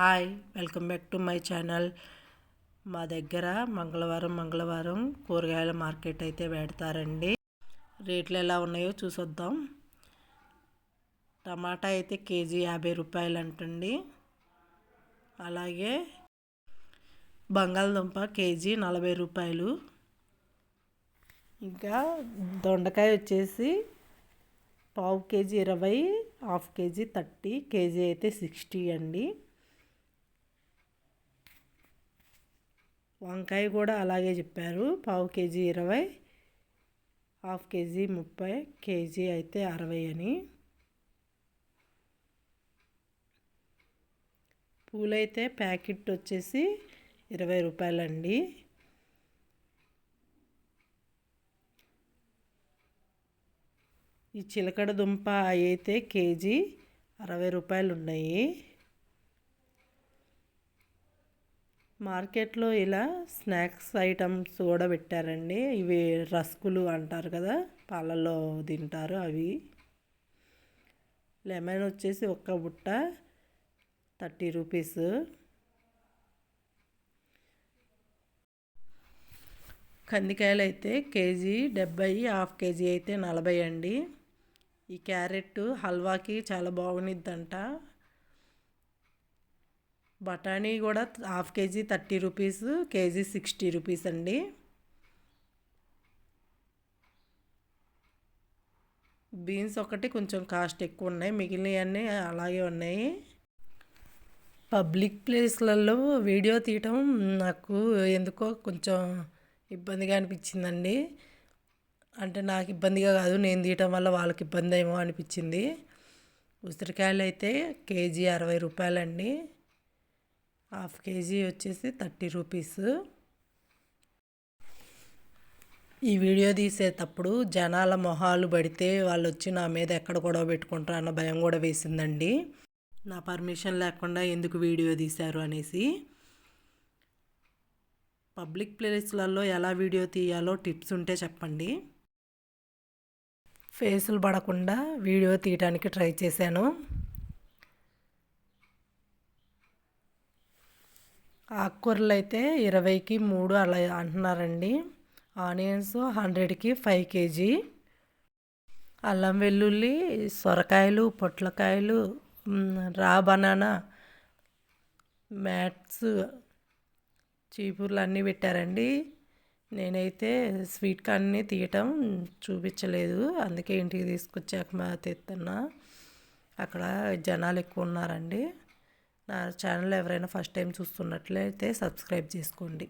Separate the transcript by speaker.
Speaker 1: Hi, welcome back to my channel. మా దగ్గర మంగళవారం కూరగాయల మార్కెట్ అయితే పెడతారండి. రేట్లు ఎలా ఉన్నాయో చూసొద్దాం. టమాటా అయితే కేజీ 50 రూపాయలు అంటండి. అలాగే బంగాళదుంప కేజీ 40 రూపాయలు. ఇంకా దొండకాయ వచ్చేసి పావు కేజీ 20, హాఫ్ కేజీ 30, కేజీ అయితే 60 అండి. వంకాయ కూడా అలాగే చెప్పారు, పావు కేజీ 20, హాఫ్ కేజీ 30, కేజీ అయితే 60 అని. పూలైతే ప్యాకెట్ వచ్చేసి 20 రూపాయలండి. ఈ చిలకడ దుంప అయితే కేజీ 60 రూపాయలు ఉన్నాయి. మార్కెట్లో ఇలా స్నాక్స్ ఐటమ్స్ కూడా పెట్టారండి. ఇవి రస్కులు అంటారు కదా, పాలల్లో తింటారు అవి. లెమన్ వచ్చేసి ఒక్క బుట్ట 30 రూపీస్. కందికాయలు అయితే కేజీ 70, హాఫ్ కేజీ అయితే 40 అండి. ఈ క్యారెట్ హల్వాకి చాలా బాగునిద్దంట. బఠానీ కూడా half KG 30 rupees, KG 60 rupees అండి. బీన్స్ ఒకటి కొంచెం కాస్ట్ ఎక్కువ ఉన్నాయి, మిగిలినవన్నీ అలాగే ఉన్నాయి. పబ్లిక్ ప్లేస్లలో వీడియో తీయటం నాకు ఎందుకో కొంచెం ఇబ్బందిగా అనిపించిందండి. అంటే నాకు ఇబ్బందిగా కాదు, నేను తీయటం వల్ల వాళ్ళకి ఇబ్బంది ఏమో అనిపించింది. ఉసిరికాయలు అయితే కేజీ 60 రూపాయలండి. హాఫ్ కేజీ వచ్చేసి 30 రూపీస్. ఈ వీడియో తీసేటప్పుడు జనాల మొహాలు పడితే వాళ్ళు వచ్చి నా మీద ఎక్కడ గొడవ పెట్టుకుంటారు అన్న భయం కూడా వేసిందండి. నా పర్మిషన్ లేకుండా ఎందుకు వీడియో తీశారు అనేసి. పబ్లిక్ ప్లేస్లలో ఎలా వీడియో తీయాలో టిప్స్ ఉంటే చెప్పండి. ఫేసులు పడకుండా వీడియో తీయడానికి ట్రై చేశాను. ఆకుకూరలు అయితే 20కి 3 అలా అంటున్నారండి. ఆనియన్స్ 100కి 5 కేజీ. అల్లం వెల్లుల్లి, సొరకాయలు, పొట్లకాయలు, రా బనానా, మ్యాట్స్, చీపుర్లు అన్నీ పెట్టారండి. నేనైతే స్వీట్ కార్న్ని తీయటం చూపించలేదు, అందుకే ఇంటికి తీసుకొచ్చాక తెస్తున్నా. అక్కడ జనాలు ఎక్కువ ఉన్నారండి. నా ఛానల్ ఎవరైనా ఫస్ట్ టైం చూస్తున్నట్లయితే సబ్స్క్రైబ్ చేసుకోండి.